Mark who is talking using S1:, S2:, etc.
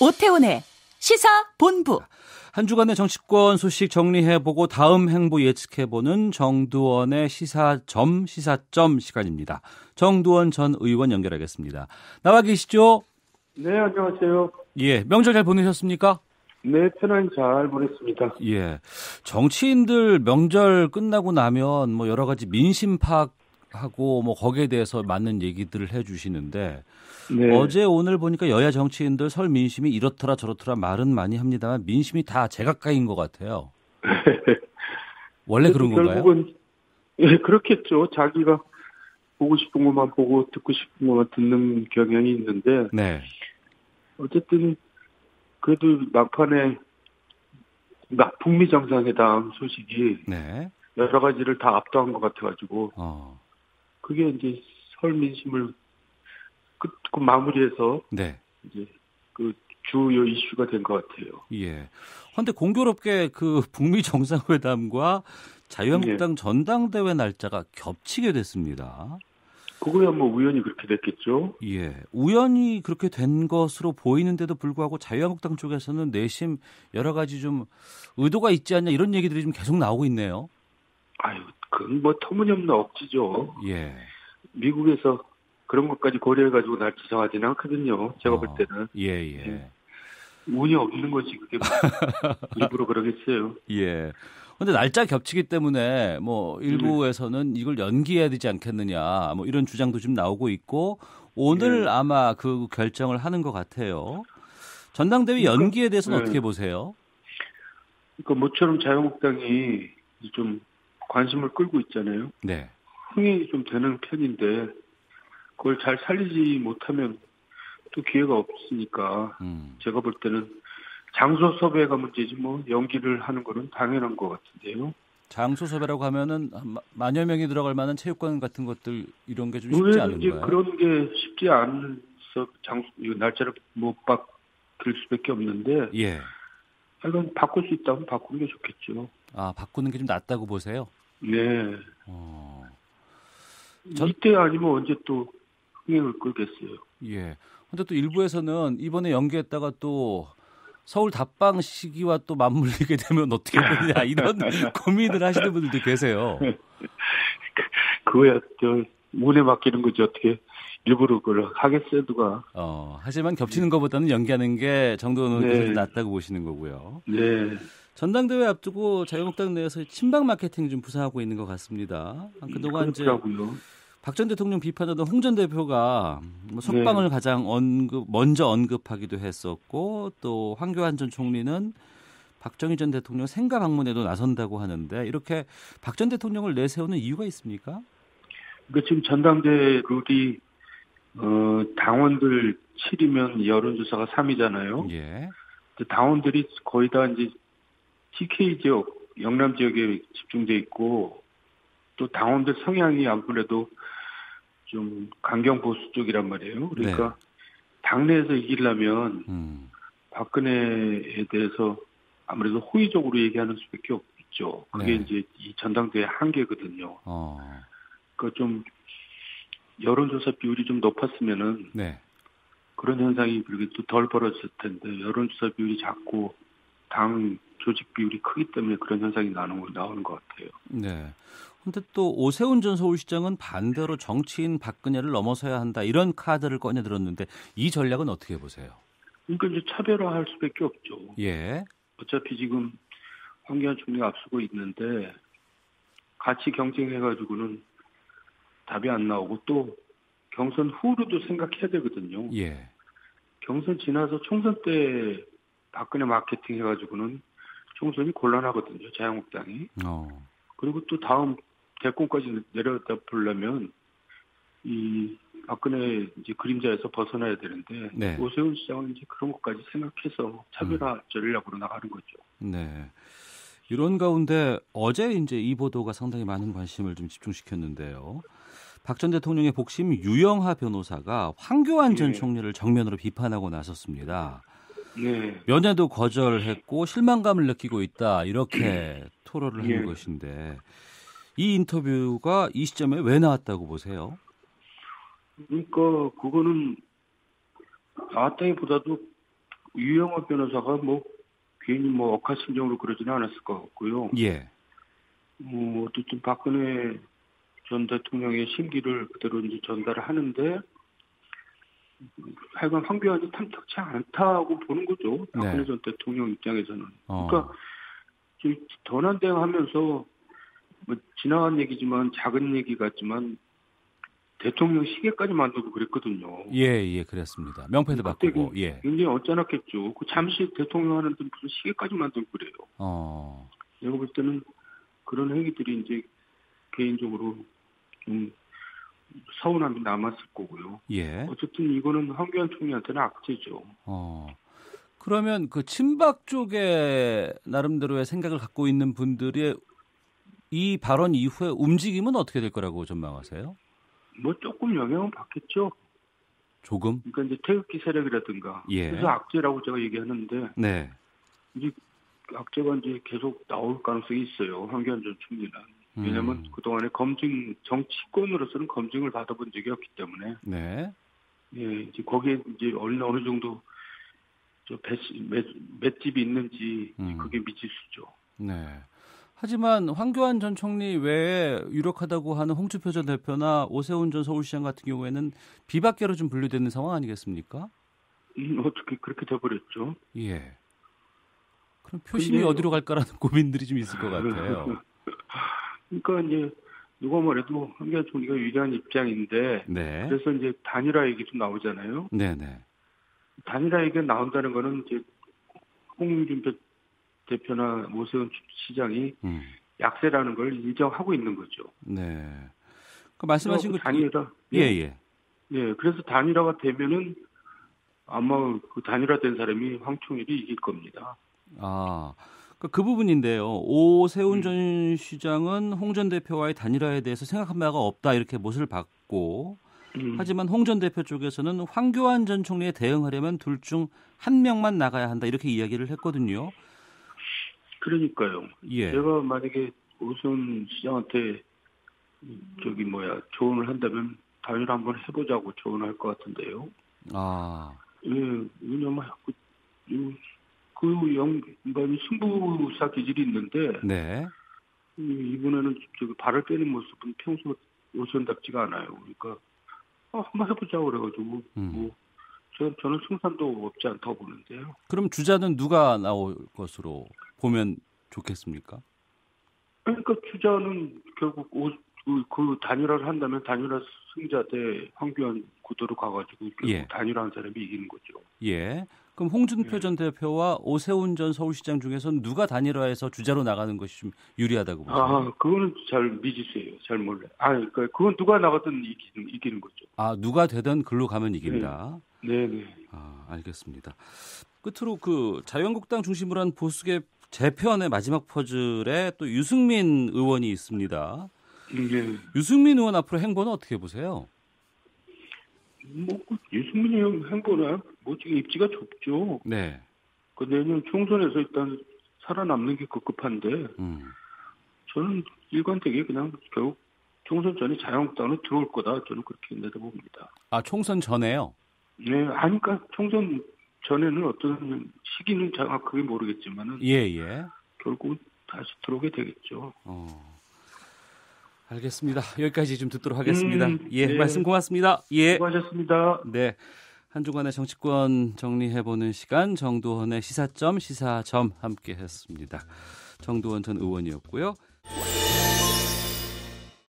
S1: 오태훈의 시사본부.
S2: 한 주간의 정치권 소식 정리해보고 다음 행보 예측해보는 정두원의 시사점 시간입니다. 정두원 전 의원 연결하겠습니다. 나와 계시죠?
S3: 네, 안녕하세요.
S2: 예, 명절 잘 보내셨습니까?
S3: 네, 편안히 잘 보냈습니다.
S2: 예, 정치인들 명절 끝나고 나면 뭐 여러 가지 민심 파악하고 뭐 거기에 대해서 맞는 얘기들을 해주시는데
S3: 네.
S2: 어제 오늘 보니까 여야 정치인들 설 민심이 이렇더라 저렇더라 말은 많이 합니다만 민심이 다 제각각인 것 같아요. 원래 그런 건가요?
S3: 결국은 예, 그렇겠죠. 자기가 보고 싶은 것만 보고 듣고 싶은 것만 듣는 경향이 있는데
S2: 네.
S3: 어쨌든 그래도 막판에 북미 정상회담 소식이
S2: 네.
S3: 여러 가지를 다 압도한 것 같아가지고 그게 이제 설 민심을 끝 마무리해서
S2: 네.
S3: 이제 그 주요 이슈가 된 것 같아요.
S2: 예. 그런데 공교롭게 그 북미 정상회담과 자유한국당 전당대회 날짜가 겹치게 됐습니다.
S3: 그거야 뭐 우연히 그렇게 됐겠죠.
S2: 예. 우연히 그렇게 된 것으로 보이는데도 불구하고 자유한국당 쪽에서는 내심 여러 가지 좀 의도가 있지 않냐 이런 얘기들이 좀 계속 나오고 있네요.
S3: 아유, 그건 뭐 터무니없는 억지죠.
S2: 예.
S3: 미국에서 그런 것까지 고려해가지고 날 지정하지는 않거든요. 제가 볼 때는.
S2: 예.
S3: 운이 없는 거지 그게 일부러 그러겠어요.
S2: 예. 근데 날짜 겹치기 때문에 뭐 일부에서는 이걸 연기해야 되지 않겠느냐 뭐 이런 주장도 좀 나오고 있고 오늘 아마 그 결정을 하는 것 같아요. 전당대회 연기에 대해서는 어떻게 보세요?
S3: 그러니까 모처럼 자유한국당이 좀 관심을 끌고 있잖아요.
S2: 네.
S3: 흥행이 좀 되는 편인데 그걸 잘 살리지 못하면 또 기회가 없으니까 제가 볼 때는 장소 섭외가 문제지 뭐 연기를 하는 거는 당연한 것 같은데요. 장소
S2: 섭외라고 하면은 만여 명이 들어갈 만한 체육관 같은 것들 이런 게 좀 쉽지 않은가요?
S3: 그런 게 쉽지 않아서 날짜를 못 바뀔 수밖에 없는데.
S2: 예.
S3: 이건 바꿀 수 있다면 바꾸는 게 좋겠죠.
S2: 아, 바꾸는 게 좀 낫다고 보세요?
S3: 네. 이때 아니면 언제 또 흥행을 끌겠어요.
S2: 예. 근데 또 일부에서는 이번에 연기했다가 또 서울 답방 시기와 또 맞물리게 되면 어떻게 되느냐 이런 고민을 하시는 분들도 계세요.
S3: 그거야 운에 맡기는 거지 어떻게 일부러 그걸 하겠어요 누가.
S2: 하지만 겹치는 것보다는 연기하는 게 정도는 네. 낫다고 보시는 거고요.
S3: 네.
S2: 전당대회 앞두고 자유한국당 내에서 친박 마케팅 좀 부상하고 있는 것 같습니다. 그동안
S3: 그렇더라고요.
S2: 박 전 대통령 비판하던 홍 전 대표가 석방을 가장 먼저 언급하기도 했었고 또 황교안 전 총리는 박정희 전 대통령 생가 방문에도 나선다고 하는데 이렇게 박 전 대통령을 내세우는 이유가 있습니까?
S3: 그러니까 지금 전당대 룰이 당원들 7이면 여론조사가 3이잖아요.
S2: 예.
S3: 당원들이 거의 다 이제 TK 지역, 영남 지역에 집중돼 있고 또 당원들 성향이 아무래도 좀 강경 보수 쪽이란 말이에요. 그러니까 당내에서 이기려면 박근혜에 대해서 아무래도 호의적으로 얘기하는 수밖에 없죠. 그게 이제 이 전당대회 한계거든요. 그러니까 좀 여론조사 비율이 좀 높았으면은 그런 현상이 그렇게 또 덜 벌어졌을 텐데 여론조사 비율이 작고 당 조직 비율이 크기 때문에 그런 현상이 나오는 것 같아요.
S2: 네. 그런데 또 오세훈 전 서울시장은 반대로 정치인 박근혜를 넘어서야 한다 이런 카드를 꺼내 들었는데 이 전략은 어떻게 보세요?
S3: 그러니까 이제 차별화할 수밖에 없죠.
S2: 예.
S3: 어차피 지금 황교안 총리가 앞서고 있는데 같이 경쟁해가지고는 답이 안 나오고 또 경선 후로도 생각해야 되거든요.
S2: 예.
S3: 경선 지나서 총선 때 박근혜 마케팅 해가지고는 총선이 곤란하거든요. 자유한국당이. 그리고 또 다음 대권까지 내려다 보려면 이 박근혜 이제 그림자에서 벗어나야 되는데 오세훈 시장은 이제 그런 것까지 생각해서 차별화 전략으로 나가는 거죠.
S2: 네. 이런 가운데 어제 이제 이 보도가 상당히 많은 관심을 좀 집중시켰는데요. 박 전 대통령의 복심 유영하 변호사가 황교안 전 총리를 정면으로 비판하고 나섰습니다. 면회도 거절했고 실망감을 느끼고 있다 이렇게 토로를 한 것인데 이 인터뷰가 이 시점에 왜 나왔다고 보세요?
S3: 그러니까 그거는 나왔다기보다도 유영하 변호사가 뭐 괜히 뭐 억하심정으로 그러지는 않았을 것 같고요.
S2: 예.
S3: 어쨌든 박근혜 전 대통령의 심기를 그대로 이제 전달을 하는데 하여간 황교안이 탐탁치 않다고 보는 거죠. 박근혜
S2: 네.
S3: 전 대통령 입장에서는. 그러니까 전환대응하면서 뭐 지나간 얘기지만 작은 얘기 같지만 대통령 시계까지 만들고 그랬거든요.
S2: 예, 그랬습니다. 명패도
S3: 그때
S2: 바꾸고. 예.
S3: 굉장히 언짢았겠죠. 그 잠시 대통령 하는데 무슨 시계까지 만들고 그래요. 내가 볼 때는 그런 행위들이 이제 개인적으로 좀 서운함이 남았을 거고요.
S2: 예.
S3: 어쨌든 이거는 황교안 총리한테는 악재죠.
S2: 그러면 그 친박 쪽에 나름대로의 생각을 갖고 있는 분들의 이 발언 이후에 움직임은 어떻게 될 거라고 전망하세요?
S3: 뭐 조금 영향은 받겠죠.
S2: 조금?
S3: 그러니까 이제 태극기 세력이라든가.
S2: 예.
S3: 그래서 악재라고 제가 얘기하는데
S2: 네.
S3: 이제 악재가 이제 계속 나올 가능성이 있어요. 황교안 전 총리는. 왜냐하면 그동안에 정치권으로서는 검증을 받아본 적이 없기 때문에.
S2: 네.
S3: 예, 이제 거기에 이제 어느 정도 맷집이 있는지 그게 미지수죠.
S2: 네. 하지만 황교안 전 총리 외에 유력하다고 하는 홍준표 전 대표나 오세훈 전 서울시장 같은 경우에는 비박계로 좀 분류되는 상황 아니겠습니까?
S3: 어떻게 그렇게 돼버렸죠?
S2: 예. 그럼 표심이 어디로 갈까라는 고민들이 좀 있을 것 같아요.
S3: 그러니까 이제 누가 뭐래도 황교안 총리가 유리한 입장인데,
S2: 네.
S3: 그래서 이제 단일화 얘기도 나오잖아요.
S2: 네네.
S3: 단일화 얘기가 나온다는 거는 이제 홍준표 대표나 오세훈 시장이 약세라는 걸 인정하고 있는 거죠.
S2: 네. 그 말씀하신 거
S3: 단일화.
S2: 예.
S3: 예, 그래서 단일화가 되면은 아마 그 단일화된 사람이 황 총리를 이길 겁니다.
S2: 그 부분인데요. 오세훈 전 시장은 홍 전 대표와의 단일화에 대해서 생각한 바가 없다 이렇게 못을 받고 하지만 홍 전 대표 쪽에서는 황교안 전 총리에 대응하려면 둘 중 한 명만 나가야 한다 이렇게 이야기를 했거든요.
S3: 그러니까요.
S2: 예.
S3: 제가 만약에 오세훈 시장한테 조언을 한다면 단일화 한번 해보자고 조언할 것 같은데요. 예, 왜냐면 그 양반이 승부사 기질이 있는데,
S2: 네.
S3: 이번에는 발을 빼는 모습은 평소 오세훈답지가 않아요. 그러니까 한번 해보자고 그래가지고 저는 승산도 없지 않다고 보는데요.
S2: 그럼 주자는 누가 나올 것으로 보면 좋겠습니까?
S3: 그러니까 주자는 결국 그 단일화를 한다면 단일화 승자 대 황교안 구도로 가가지고 결국 단일화한 사람이 이기는 거죠. 예.
S2: 그럼 홍준표 전 대표와 오세훈 전 서울시장 중에서는 누가 단일화해서 주자로 나가는 것이 좀 유리하다고 보세요?
S3: 그거는 잘 미지수예요. 잘 몰라요. 그러니까 그건 누가 나가든 이기는 거죠.
S2: 누가 되든 글로 가면 이긴다.
S3: 네.
S2: 알겠습니다. 끝으로 그 자유한국당 중심으로 한 보수계 재편의 마지막 퍼즐에 또 유승민 의원이 있습니다.
S3: 네.
S2: 유승민 의원 앞으로 행보는 어떻게 보세요?
S3: 유승민 의원 행보는 지금 입지가 좁죠.
S2: 네.
S3: 그 내년 총선에서 일단 살아남는 게 급급한데, 저는 일관되게 그냥 결국 총선 전에 자유한국당은 들어올 거다. 저는 그렇게 내다봅니다.
S2: 총선 전에요?
S3: 네, 그러니까 총선 전에는 어떤 시기는 정확하게 모르겠지만은, 결국 다시 들어오게 되겠죠.
S2: 알겠습니다. 여기까지 좀 듣도록 하겠습니다.
S3: 네.
S2: 말씀 고맙습니다.
S3: 수고하셨습니다.
S2: 네. 한 주간의 정치권 정리해보는 시간 정두원의 시사점 함께 했습니다. 정두원 전 의원이었고요.